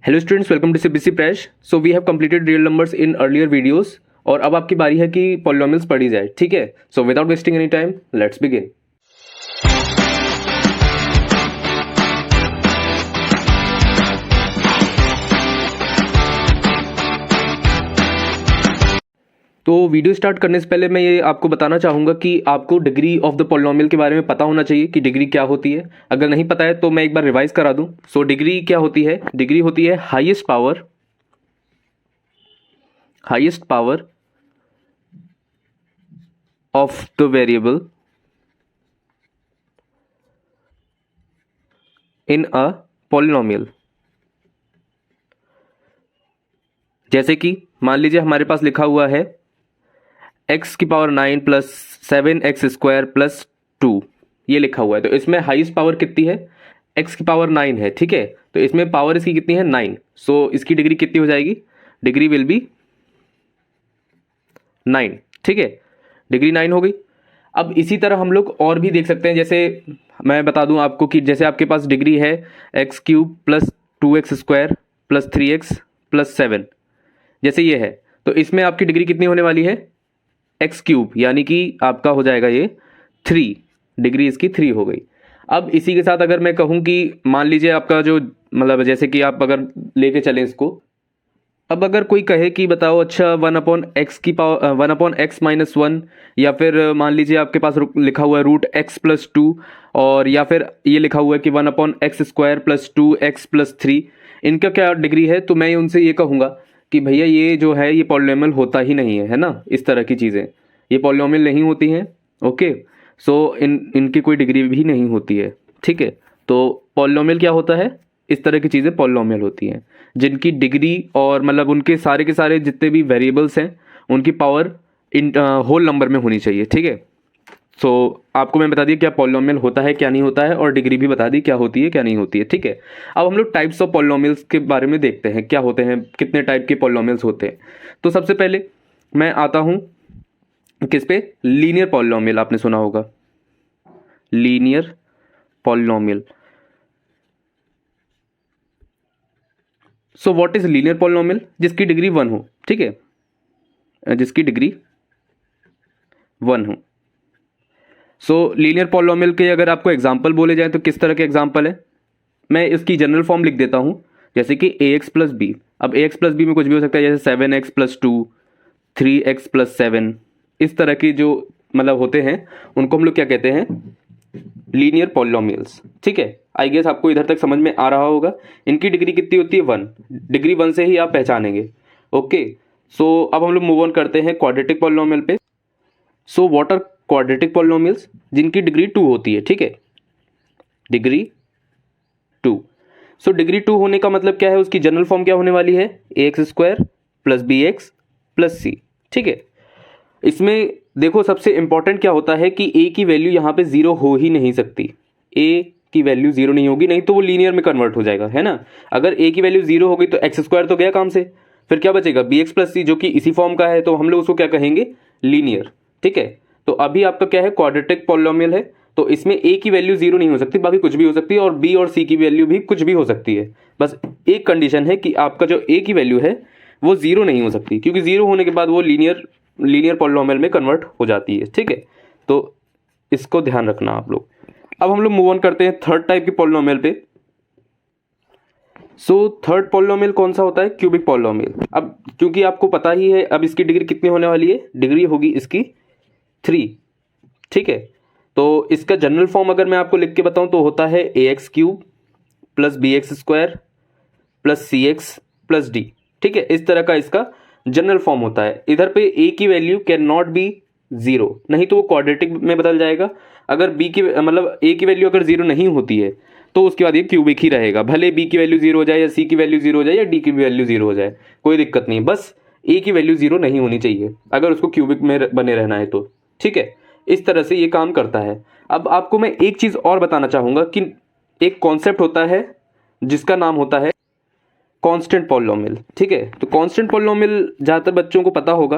Hello students, welcome to CBSE प्रैश। So we have completed real numbers in earlier videos और अब आपकी बारी है कि पॉलिनोमियल्स पढ़ी जाए। ठीक है, so without wasting any time let's begin. तो वीडियो स्टार्ट करने से पहले मैं ये आपको बताना चाहूँगा कि आपको डिग्री ऑफ द पॉलिनोमियल के बारे में पता होना चाहिए कि डिग्री क्या होती है। अगर नहीं पता है तो मैं एक बार रिवाइज करा दूँ। सो डिग्री क्या होती है? डिग्री होती है highest power of the variable in a polynomial. जैसे कि मान लीजिए हमारे पास लिखा हुआ है x की power 9 plus 7x square plus 2, ये लिखा हुआ है। तो इसमें हाईएस्ट पावर कितनी है? x की पावर 9 है। ठीक है, तो इसमें पावर इसकी कितनी है? 9। सो इसकी डिग्री कितनी हो जाएगी? Degree will be 9। ठीक है, डिग्री 9 हो गई। अब इसी तरह हम लोग और भी देख सकते हैं। जैसे मैं बता दूं आपको कि जैसे आपके पास डिग्री है x cube plus 2x square plus 3x plus 7, जैसे ये है, तो इसमें आपकी डिग्री कितनी होने वाली है? एक्स क्यूब, यानी कि आपका हो जाएगा ये 3, डिग्री इसकी 3 हो गई। अब इसी के साथ अगर मैं कहूँ कि मान लीजिए आपका जो मतलब जैसे कि आप अगर लेके चलें इसको, अब अगर कोई कहे कि बताओ अच्छा 1/x की पावर 1/x माइनस 1, या फिर मान लीजिए आपके पास लिखा हुआ है रूट x प्लस 2, और या फिर ये लिखा हुआ है कि 1/x square plus 2x plus 3, इनका क्या डिग्री है? तो मैं उनसे ये कहूँगा कि भैया ये जो है ये पॉलिनोमियल होता ही नहीं है ना। इस तरह की चीज़ें ये पॉलिनोमियल नहीं होती हैं। ओके, सो इनकी कोई डिग्री भी नहीं होती है। ठीक है, तो पॉलिनोमियल क्या होता है? इस तरह की चीज़ें पॉलिनोमियल होती हैं जिनकी डिग्री और मतलब उनके सारे के सारे जितने भी वेरिएबल्स हैं उनकी पावर इन होल नंबर में होनी चाहिए। ठीक है, सो आपको मैं बता दिया क्या पॉलिनोमियल होता है क्या नहीं होता है, और डिग्री भी बता दी क्या होती है क्या नहीं होती है। ठीक है, अब हम लोग टाइप्स ऑफ पॉलिनोमियल्स के बारे में देखते हैं क्या होते हैं, कितने टाइप के पॉलिनोमियल्स होते हैं। तो सबसे पहले मैं आता हूँ किस पे? Linear polynomial. आपने सुना होगा linear polynomial. So what is linear polynomial? जिसकी डिग्री 1 हो। ठीक है, जिसकी डिग्री 1 हो। सो लीनियर पॉलिनोमियल के अगर आपको एग्जांपल बोले जाए तो किस तरह के एग्जांपल है? मैं इसकी जनरल फॉर्म लिख देता हूं, जैसे कि ax प्लस बी। अब ax प्लस बी में कुछ भी हो सकता है, जैसे 7x प्लस 2, 3x प्लस 7, इस तरह की जो मतलब होते हैं उनको हम लोग क्या कहते हैं? Linear polynomials. ठीक है, आई गेस आपको इधर तक समझ में आ रहा होगा। इनकी डिग्री कितनी होती है? 1। डिग्री 1 से ही आप पहचानेंगे। ओके, सो अब हम लोग मूव ऑन करते हैं क्वाड्रेटिक पॉलिनोमियल पे। So what are quadratic polynomials? जिनकी डिग्री 2 होती है। ठीक है, डिग्री 2। सो डिग्री 2 होने का मतलब क्या है? उसकी जनरल फॉर्म क्या होने वाली है? ax square plus bx plus c। ठीक है, इसमें देखो सबसे इंपॉर्टेंट क्या होता है कि a की वैल्यू यहाँ पे 0 हो ही नहीं सकती। a की वैल्यू 0 नहीं होगी, नहीं तो वो लीनियर में कन्वर्ट हो जाएगा, है ना। अगर a की वैल्यू 0 हो गई तो एक्स स्क्वायर तो गया काम से, फिर क्या बचेगा? bx प्लस c, जो कि इसी फॉर्म का है, तो हम लोग उसको क्या कहेंगे? लीनियर। ठीक है, तो अभी आपका क्या है? क्वाड्रेटिक पॉलिनोमियल है, तो इसमें a की वैल्यू 0 नहीं हो सकती, बाकी कुछ भी हो सकती है, और b और c की वैल्यू भी कुछ भी हो सकती है। बस एक कंडीशन है कि आपका जो a की वैल्यू है वो 0 नहीं हो सकती, क्योंकि 0 होने के बाद वो लीनियर पॉलिनोमियल में कन्वर्ट हो जाती है। ठीक है, तो इसको ध्यान रखना आप लोग। अब हम लोग मूव ऑन करते हैं थर्ड टाइप के पॉलिनोमियल पे। सो थर्ड पॉलिनोमियल कौन सा होता है? Cubic polynomial. अब क्योंकि आपको पता ही है अब इसकी डिग्री कितनी होने वाली है? डिग्री होगी इसकी 3। ठीक है, तो इसका जनरल फॉर्म अगर मैं आपको लिख के बताऊं तो होता है ax cube plus bx square plus cx plus d। ठीक है, इस तरह का इसका जनरल फॉर्म होता है। इधर पे a की वैल्यू कैन नॉट बी 0, नहीं तो वो क्वाड्रेटिक में बदल जाएगा। अगर b की मतलब a की वैल्यू अगर 0 नहीं होती है तो उसके बाद ये क्यूबिक ही रहेगा, भले b की वैल्यू 0 हो जाए या c की वैल्यू 0 हो जाए या d की वैल्यू 0 हो जाए, कोई दिक्कत नहीं। बस a की वैल्यू 0 नहीं होनी चाहिए अगर उसको क्यूबिक में बने रहना है तो। ठीक है, इस तरह से ये काम करता है। अब आपको मैं एक चीज़ और बताना चाहूँगा कि एक कॉन्सेप्ट होता है जिसका नाम होता है कांस्टेंट पॉलिनोमियल। ठीक है, तो कांस्टेंट पॉलिनोमियल ज़्यादातर बच्चों को पता होगा।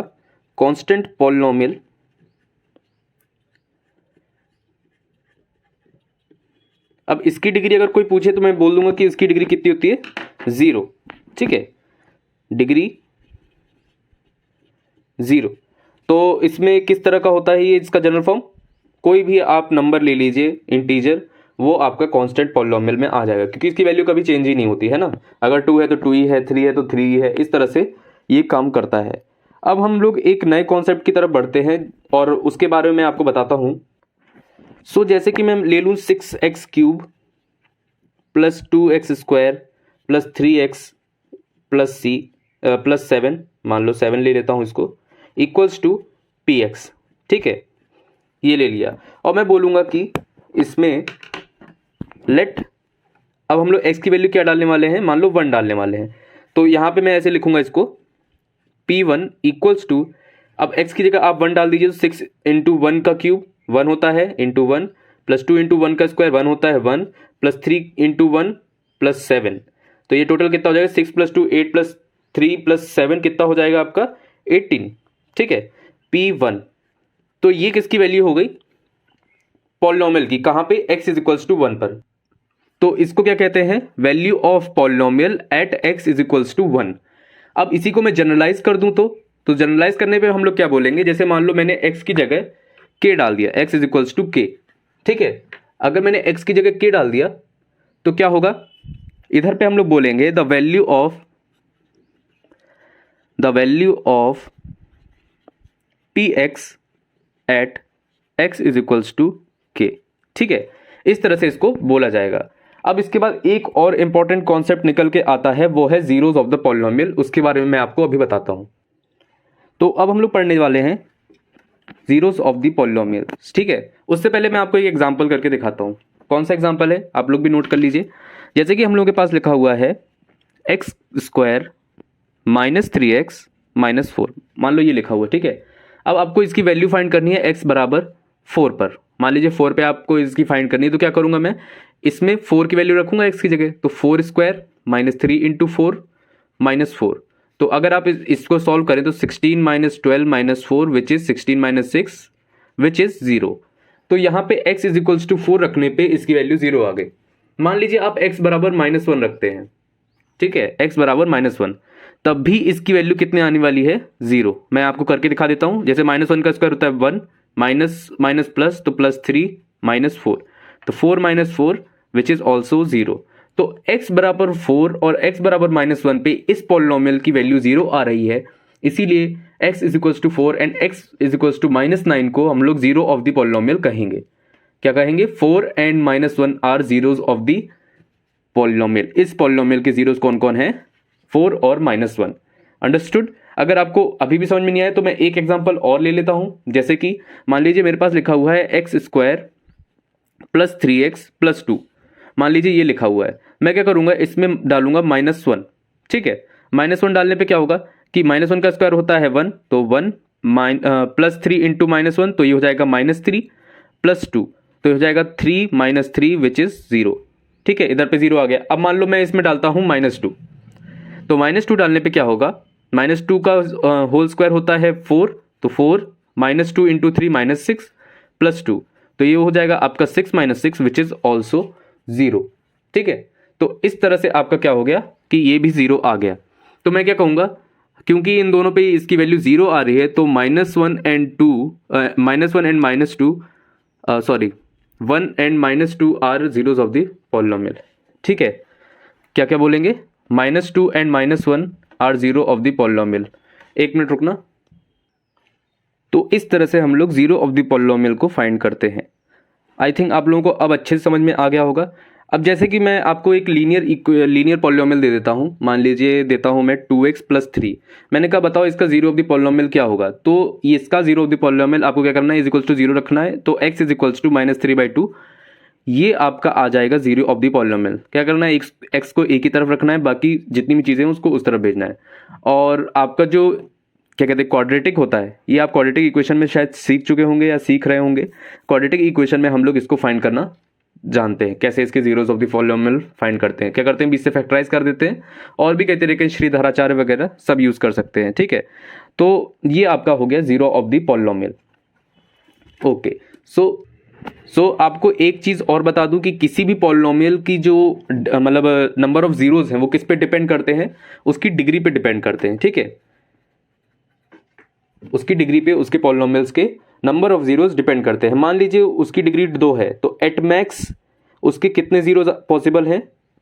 कांस्टेंट पॉलिनोमियल अब इसकी डिग्री अगर कोई पूछे तो मैं बोल दूंगा कि इसकी डिग्री कितनी होती है? 0। ठीक है, डिग्री 0। तो इसमें किस तरह का होता है ये इसका जनरल फॉर्म, कोई भी आप नंबर ले लीजिए इंटीजर, वो आपका कांस्टेंट पॉलिनोमियल में आ जाएगा, क्योंकि इसकी वैल्यू कभी चेंज ही नहीं होती है ना। अगर 2 है तो 2 ही है, 3 है तो 3 ही है, इस तरह से ये काम करता है। अब हम लोग एक नए कॉन्सेप्ट की तरफ बढ़ते हैं और उसके बारे में आपको बताता हूँ। सो जैसे कि मैं ले लूँ 6x³ plus 2x² plus 3x plus 7, मान लो 7 ले लेता हूँ इसको, इक्वल्स टू px। ठीक है, ये ले लिया और मैं बोलूँगा कि इसमें लेट, अब हम लोग x की वैल्यू क्या डालने वाले हैं, मान लो 1 डालने वाले हैं। तो यहाँ पे मैं ऐसे लिखूंगा इसको, p1 इक्वल्स टू, अब x की जगह आप 1 डाल दीजिए, तो 6 इंटू 1 का क्यूब 1 होता है, इंटू 1 प्लस 2 इंटू 1 का स्क्वायर 1 होता है 1, प्लस 3 इंटू 1 प्लस 7। तो ये टोटल कितना हो जाएगा, 6 प्लस 2 8 प्लस 3 प्लस 7 कितना हो जाएगा आपका 18। ठीक है, p1। तो ये किसकी वैल्यू हो गई, पॉलिनोमियल की, कहाँ पे, x इज इक्वल्स टू 1 पर। तो इसको क्या कहते हैं, value of polynomial at x is equals to 1। अब इसी को मैं जनरलाइज कर दूं तो जनरलाइज करने पे हम लोग क्या बोलेंगे, जैसे मान लो मैंने x की जगह k डाल दिया, x is equals to k। ठीक है, अगर मैंने x की जगह k डाल दिया तो क्या होगा, इधर पे हम लोग बोलेंगे the value of px at x is equals to k। ठीक है, इस तरह से इसको बोला जाएगा। अब इसके बाद एक और इंपॉर्टेंट कॉन्सेप्ट निकल के आता है, वो है जीरोस ऑफ द पॉलिनोमियल। उसके बारे में मैं आपको अभी बताता हूं। तो अब हम लोग पढ़ने वाले हैं जीरोस ऑफ द पॉलिनोमियल। ठीक है, उससे पहले मैं आपको एक एग्जांपल करके दिखाता हूं। कौन सा एग्जांपल है, आप लोग भी नोट कर लीजिए। जैसे कि हम लोग के पास लिखा हुआ है x² माइनस 3x माइनस 4, मान लो ये लिखा हुआ है। ठीक है, अब आपको इसकी वैल्यू फाइंड करनी है x बराबर 4 पर। मान लीजिए 4 पे आपको इसकी फाइंड करनी है, तो क्या करूंगा मैं, इसमें 4 की वैल्यू रखूंगा x की जगह, तो 4² माइनस 3 इंटू 4 माइनस 4। तो अगर आप इसको सॉल्व करें तो 16 minus 12 minus 4 which is 16 minus 6 which is 0। तो यहाँ पे x इज इक्वल्स टू 4 रखने पे इसकी वैल्यू 0 आ गई। मान लीजिए आप x बराबर -1 रखते हैं। ठीक है, x बराबर -1, तब भी इसकी वैल्यू कितने आने वाली है, 0। मैं आपको करके दिखा देता हूं। जैसे -1 का स्क्वायर होता है 1, माइनस माइनस प्लस, तो +3 माइनस 4, तो 4 माइनस 4 विच इज ऑल्सो 0। तो x बराबर 4 और x बराबर -1 पे इस पॉलिनोमियल की वैल्यू 0 आ रही है, इसीलिए x is equals to 4 and x is equals to -9 को हम लोग जीरो ऑफ द पॉलिनोमियल कहेंगे। क्या कहेंगे, 4 and -1 are zeros of the polynomial. इस पॉलिनोमियल के जीरोज कौन कौन है, 4 और -1। अंडरस्टूड। अगर आपको अभी भी समझ में नहीं आया तो मैं एक एग्जांपल और ले लेता हूं। जैसे कि मान लीजिए मेरे पास लिखा हुआ है x² प्लस 3x प्लस 2, मान लीजिए ये लिखा हुआ है। मैं क्या करूंगा, इसमें डालूंगा -1। ठीक है, -1 डालने पे क्या होगा कि -1 का स्क्वायर होता है 1, तो 1 प्लस 3 इंटू -1, तो ये हो जाएगा -3 प्लस 2, तो हो जाएगा 3 माइनस 3 विच इज 0। ठीक है, इधर पे 0 आ गया। अब मान लो मैं इसमें डालता हूं -2, तो -2 डालने पे क्या होगा, -2 का होल स्क्वायर होता है 4, तो 4 -2 इंटू 3 -6 प्लस 2, तो ये हो जाएगा आपका 6 माइनस 6 विच इज ऑल्सो 0। ठीक है, तो इस तरह से आपका क्या हो गया कि ये भी 0 आ गया। तो मैं क्या कहूंगा, क्योंकि इन दोनों पे इसकी वैल्यू 0 आ रही है, तो -1 and -2 sorry 1 and -2 are zeros of the polynomial. ठीक है, क्या क्या बोलेंगे, -2 and -1 are zero of the polynomial. एक मिनट रुकना। तो इस तरह से हम लोग जीरो ऑफ द पॉलिनोमियल को फाइंड करते हैं। आई थिंक आप लोगों को अब अच्छे से समझ में आ गया होगा। अब जैसे कि मैं आपको एक लीनियर पॉलिनोमियल दे देता हूँ। मान लीजिए देता हूँ मैं 2x प्लस 3। मैंने कहा बताओ इसका जीरो ऑफ द पॉलिनोमियल क्या होगा। तो इसका जीरो ऑफ द पॉलिनोमियल आपको क्या करना है, इज इक्वल्स टू 0 रखना है। तो x इज इक्वल्स टू -3/2, ये आपका आ जाएगा जीरो ऑफ द पॉलिनोमियल। क्या करना है, x को एक ही तरफ रखना है, बाकी जितनी भी चीज़ें हैं उसको उस तरफ भेजना है। और आपका जो क्या कहते हैं क्वाड्रेटिक होता है, ये आप क्वाड्रेटिक इक्वेशन में शायद सीख चुके होंगे या सीख रहे होंगे। क्वाड्रेटिक इक्वेशन में हम लोग इसको फाइंड करना जानते हैं, कैसे इसके zeros of the polynomial find करते हैं। क्या करते हैं, 20 से फैक्टराइज कर देते हैं, और भी कई तरह के श्रीधराचार्य वगैरह सब यूज कर सकते हैं। ठीक है, तो ये आपका हो गया zero of the polynomial. Okay, so आपको एक चीज़ और बता दूं कि किसी भी पॉलिनोमियल की जो मतलब नंबर ऑफ जीरोज हैं वो किस पे डिपेंड करते हैं, उसकी डिग्री पे डिपेंड करते हैं, ठीक है। उसकी डिग्री पे उसके पॉलिनोमियल्स के नंबर ऑफ जीरोज डिपेंड करते हैं। मान लीजिए उसकी डिग्री 2 है, तो एट मैक्स उसके कितने जीरोज पॉसिबल हैं?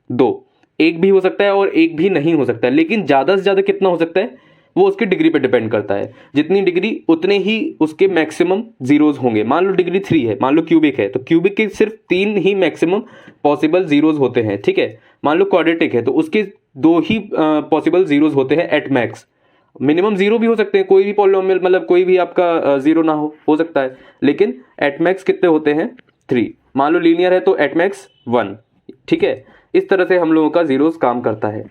2। एक भी हो सकता है और एक भी नहीं हो सकता है, लेकिन ज़्यादा से ज़्यादा कितना हो सकता है वो उसकी डिग्री पे डिपेंड करता है। जितनी डिग्री उतने ही उसके मैक्सिमम जीरोज होंगे। मान लो डिग्री 3 है, मान लो क्यूबिक है, तो क्यूबिक के सिर्फ 3 ही मैक्सिमम पॉसिबल जीरोज होते हैं, ठीक है। मान लो क्वाड्रेटिक है, तो उसके 2 ही पॉसिबल जीरोज होते हैं एट मैक्स। मिनिमम 0 भी हो सकते हैं, कोई भी पॉलिनोमियल मतलब कोई भी आपका 0 ना हो सकता है, लेकिन एट मैक्स कितने होते हैं? 3। मान लो लीनियर है तो एट मैक्स 1, ठीक है। इस तरह से हम लोगों का जीरोस काम करता है।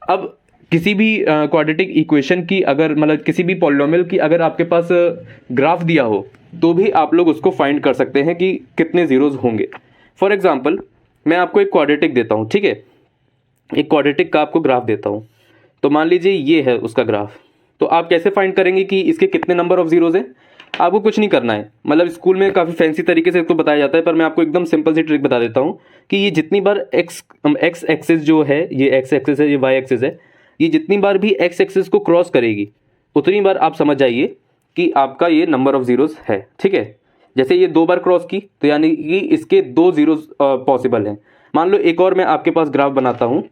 अब किसी भी क्वाड्रेटिक इक्वेशन की अगर मतलब किसी भी पॉलिनोमियल की अगर आपके पास ग्राफ दिया हो तो भी आप लोग उसको फाइंड कर सकते हैं कि कितने जीरोस होंगे। फॉर एग्जांपल मैं आपको एक क्वाड्रेटिक देता हूं, ठीक है। एक क्वाड्रेटिक का आपको ग्राफ देता हूं, तो मान लीजिए ये है उसका ग्राफ। तो आप कैसे फाइंड करेंगे कि इसके कितने नंबर ऑफ जीरोज हैं? आपको कुछ नहीं करना है, मतलब स्कूल में काफ़ी फैंसी तरीके से इसको बताया जाता है, पर मैं आपको एकदम सिंपल सी ट्रिक बता देता हूँ कि ये जितनी बार एक्स एक्सिस जो है, ये एक्स एक्सिस है, ये वाई एक्सिस है, ये जितनी बार भी एक्स एक्सिस को क्रॉस करेगी उतनी बार आप समझ जाइए कि आपका ये नंबर ऑफ जीरोज है, ठीक है। जैसे ये 2 बार क्रॉस की तो यानी कि इसके 2 जीरोज पॉसिबल हैं। मान लो एक और मैं आपके पास ग्राफ बनाता हूँ,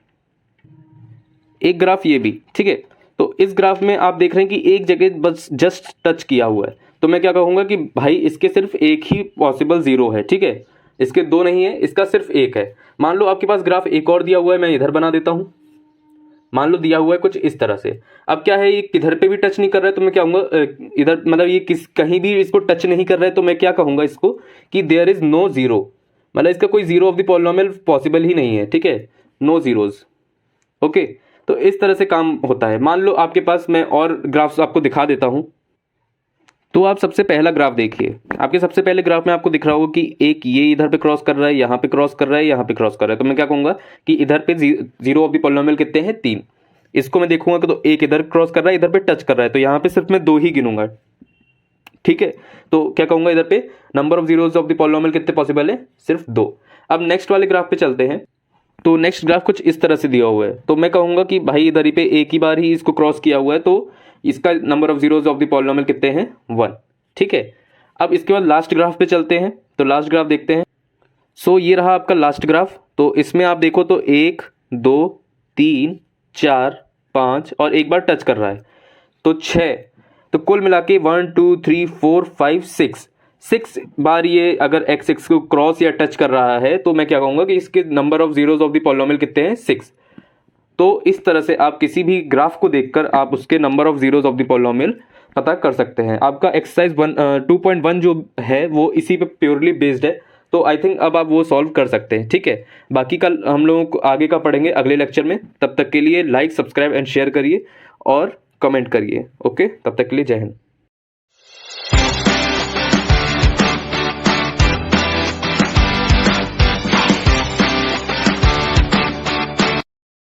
एक ग्राफ ये भी, ठीक है। तो इस ग्राफ में आप देख रहे हैं कि एक जगह बस जस्ट टच किया हुआ है, तो मैं क्या कहूँगा कि भाई इसके सिर्फ एक ही पॉसिबल जीरो है, ठीक है। इसके 2 नहीं है, इसका सिर्फ एक है। मान लो आपके पास ग्राफ एक और दिया हुआ है, मैं इधर बना देता हूँ। मान लो दिया हुआ है कुछ इस तरह से। अब क्या है, ये किधर पे भी टच नहीं कर रहा है, तो मैं क्या कहूँगा इधर मतलब ये कहीं भी इसको टच नहीं कर रहा है, तो मैं क्या कहूँगा इसको कि देयर इज नो जीरो, मतलब इसका कोई zero of the polynomial possible ही नहीं है, ठीक है। No zeros, okay. तो इस तरह से काम होता है। मान लो आपके पास मैं और ग्राफ्स आपको दिखा देता हूं, तो आप सबसे पहला ग्राफ देखिए। आपके सबसे पहले ग्राफ में आपको दिख रहा होगा कि एक ये इधर पे क्रॉस कर रहा है, यहाँ पे क्रॉस कर रहा है, यहाँ पे क्रॉस कर रहा है। तो मैं क्या कहूँगा कि इधर पे जीरो ऑफ द पॉलिनोमियल कितने हैं? 3। इसको मैं देखूंगा कि तो एक इधर क्रॉस कर रहा है, इधर पे टच कर रहा है, तो यहाँ पे सिर्फ मैं 2 ही गिनूंगा, ठीक है। तो क्या कहूँगा इधर पे number of zeros of the polynomial कितने पॉसिबल है? सिर्फ 2। अब नेक्स्ट वाले ग्राफ पे चलते हैं। तो नेक्स्ट ग्राफ कुछ इस तरह से दिया हुआ है, तो मैं कहूँगा कि भाई इधर ही पे एक ही बार ही इसको क्रॉस किया हुआ है, तो इसका number of zeros of the polynomial कितने हैं? 1, ठीक है। अब इसके बाद लास्ट ग्राफ पे चलते हैं, तो लास्ट ग्राफ देखते हैं। ये रहा आपका लास्ट ग्राफ। तो इसमें आप देखो तो 1 2 3 4 5 और एक बार टच कर रहा है, तो 6। तो कुल मिला के 1 2 3 4 5 6 बार ये अगर एक्स एक्स को क्रॉस या टच कर रहा है, तो मैं क्या कहूँगा कि इसके number of zeros of the polynomial कितने हैं? 6। तो इस तरह से आप किसी भी ग्राफ को देखकर आप उसके number of zeros of the polynomial पता कर सकते हैं। आपका एक्सरसाइज 2.1 जो है वो इसी पे प्योरली बेस्ड है, तो आई थिंक अब आप वो सॉल्व कर सकते हैं, ठीक है। बाकी कल हम लोगों को आगे का पढ़ेंगे अगले लेक्चर में। तब तक के लिए लाइक सब्सक्राइब एंड शेयर करिए और कमेंट करिए, ओके। तब तक के लिए जय हिंद।